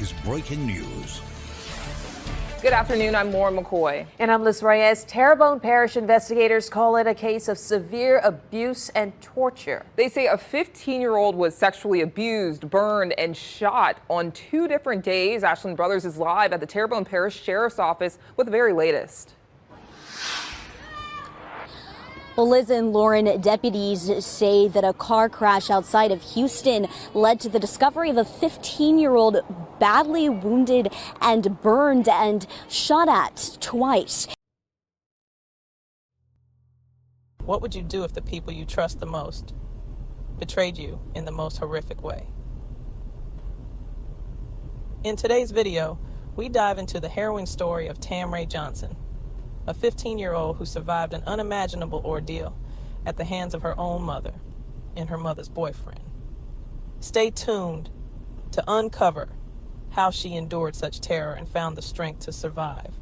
is breaking news. Good afternoon, I'm Maura McCoy. And I'm Liz Reyes. Terrebonne Parish investigators call it a case of severe abuse and torture. They say a 15-year-old was sexually abused, burned, and shot on 2 different days. Ashland Brothers is live at the Terrebonne Parish Sheriff's Office with the very latest. Well, Liz and Lauren, deputies say that a car crash outside of Houston led to the discovery of a 15-year-old badly wounded and burned and shot at twice. What would you do if the people you trust the most betrayed you in the most horrific way? In today's video, we dive into the harrowing story of Tamray Johnson, a 15-year-old who survived an unimaginable ordeal at the hands of her own mother and her mother's boyfriend. Stay tuned to uncover how she endured such terror and found the strength to survive.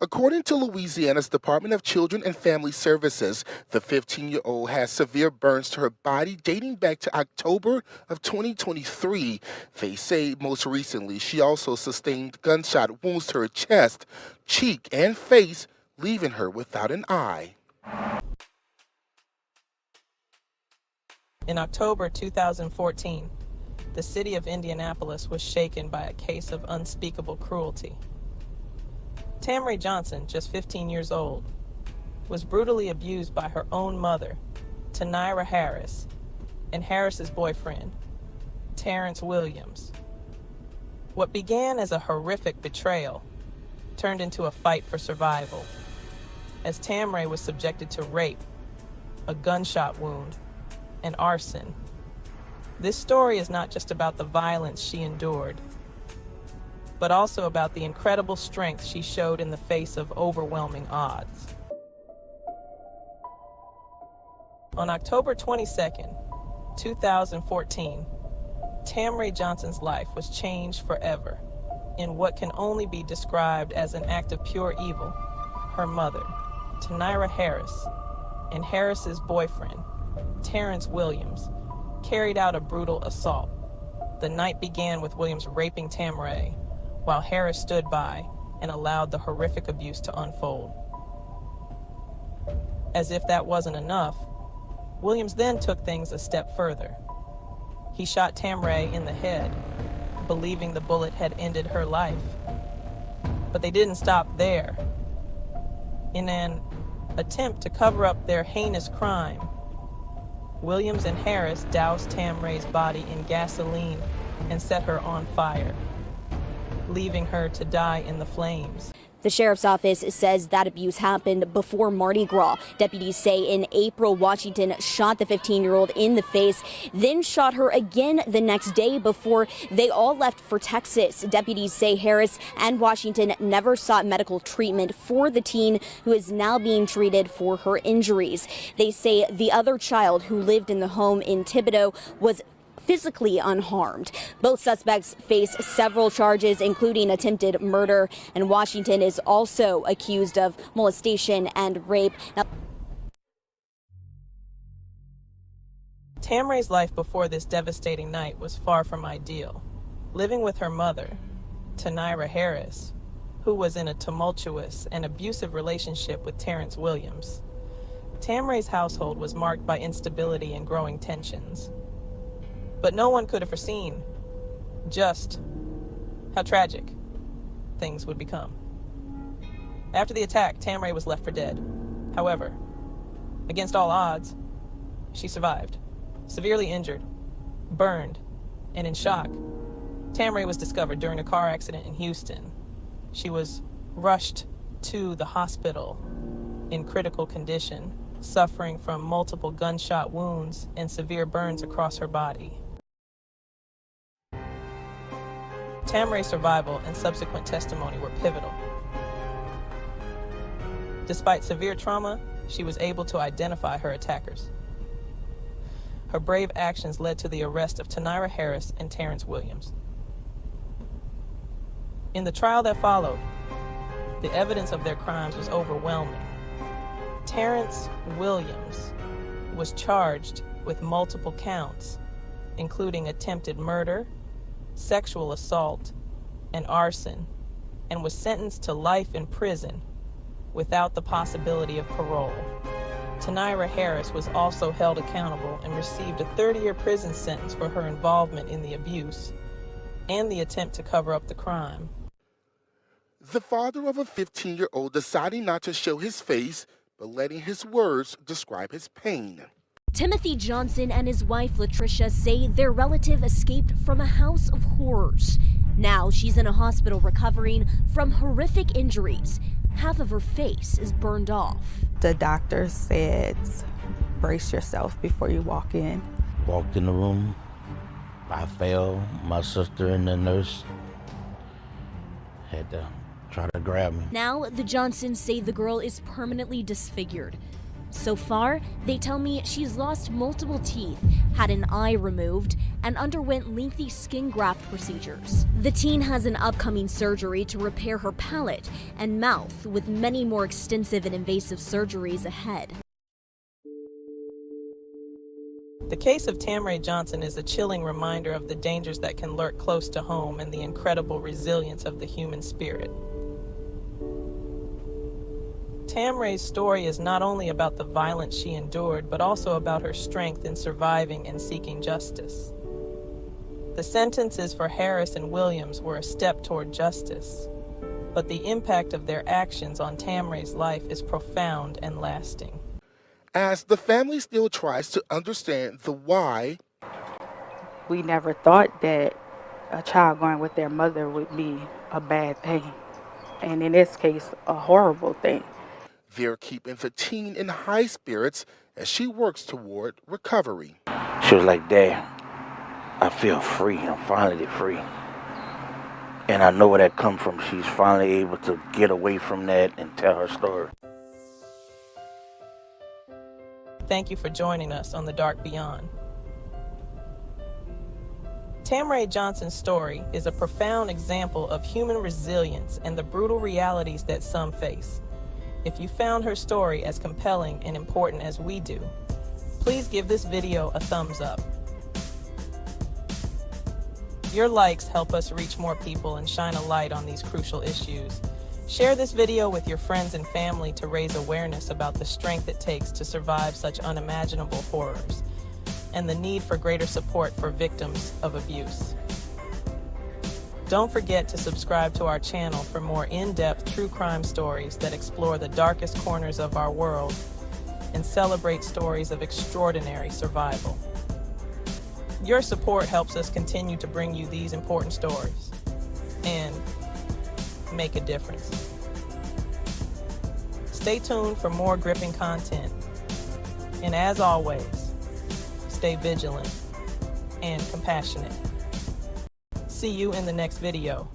According to Louisiana's Department of Children and Family Services, the 15-year-old has severe burns to her body dating back to October of 2023. They say most recently she also sustained gunshot wounds to her chest, cheek, and face, leaving her without an eye. In October 2014, the city of Indianapolis was shaken by a case of unspeakable cruelty. Tamray Johnson, just 15 years old, was brutally abused by her own mother, Tanyra Harris, and Harris's boyfriend, Terrance Williams. What began as a horrific betrayal turned into a fight for survival, as Tamray was subjected to rape, a gunshot wound, and arson. This story is not just about the violence she endured, but also about the incredible strength she showed in the face of overwhelming odds. On October 22nd, 2014, Tamray Johnson's life was changed forever in what can only be described as an act of pure evil. Her mother, Tanyra Harris, and Harris's boyfriend, Terrance Williams, carried out a brutal assault. The night began with Williams raping Tamray, while Harris stood by and allowed the horrific abuse to unfold. As if that wasn't enough, Williams then took things a step further. He shot Tamray in the head, believing the bullet had ended her life. But they didn't stop there. In an attempt to cover up their heinous crime, Williams and Harris doused Tamray's body in gasoline and set her on fire, leaving her to die in the flames. The sheriff's office says that abuse happened before Mardi Gras. Deputies say in April, Washington shot the 15-year-old in the face, then shot her again the next day before they all left for Texas. Deputies say Harris and Washington never sought medical treatment for the teen, who is now being treated for her injuries. They say the other child, who lived in the home in Thibodaux, was physically unharmed. Both suspects face several charges, including attempted murder, and Washington is also accused of molestation and rape. Now, Tamray's life before this devastating night was far from ideal. Living with her mother, Tanyra Harris, who was in a tumultuous and abusive relationship with Terrance Williams, Tamray's household was marked by instability and growing tensions. But no one could have foreseen just how tragic things would become. After the attack, Tamray was left for dead. However, against all odds, she survived. Severely injured, burned, and in shock, Tamray was discovered during a car accident in Houston. She was rushed to the hospital in critical condition, suffering from multiple gunshot wounds and severe burns across her body. Tamray's survival and subsequent testimony were pivotal. Despite severe trauma, she was able to identify her attackers. Her brave actions led to the arrest of Tanyra Harris and Terrance Williams. In the trial that followed, the evidence of their crimes was overwhelming. Terrance Williams was charged with multiple counts, including attempted murder, sexual assault, and arson, and was sentenced to life in prison without the possibility of parole. Tanyra Harris was also held accountable and received a 30-year prison sentence for her involvement in the abuse and the attempt to cover up the crime. The father of a 15-year-old deciding not to show his face, but letting his words describe his pain. Tamray Johnson and his wife Latricia say their relative escaped from a house of horrors. Now she's in a hospital recovering from horrific injuries. Half of her face is burned off. The doctor said, brace yourself before you walk in. Walked in the room, I fell, my sister and the nurse had to try to grab me. Now the Johnsons say the girl is permanently disfigured. So far, they tell me she's lost multiple teeth, had an eye removed, and underwent lengthy skin graft procedures. The teen has an upcoming surgery to repair her palate and mouth, with many more extensive and invasive surgeries ahead. The case of Tamray Johnson is a chilling reminder of the dangers that can lurk close to home and the incredible resilience of the human spirit. Tamray's story is not only about the violence she endured, but also about her strength in surviving and seeking justice. The sentences for Harris and Williams were a step toward justice, but the impact of their actions on Tamray's life is profound and lasting. As the family still tries to understand the why, We never thought that a child going with their mother would be a bad thing. And in this case, a horrible thing. they're keeping the teen in high spirits as she works toward recovery. She was like, Dad, I feel free. I'm finally free. And I know where that comes from. She's finally able to get away from that and tell her story. Thank you for joining us on The Dark Beyond. Tamray Johnson's story is a profound example of human resilience and the brutal realities that some face. If you found her story as compelling and important as we do, please give this video a thumbs up. Your likes help us reach more people and shine a light on these crucial issues. Share this video with your friends and family to raise awareness about the strength it takes to survive such unimaginable horrors and the need for greater support for victims of abuse. Don't forget to subscribe to our channel for more in-depth true crime stories that explore the darkest corners of our world and celebrate stories of extraordinary survival. Your support helps us continue to bring you these important stories and make a difference. Stay tuned for more gripping content. And as always, stay vigilant and compassionate. See you in the next video.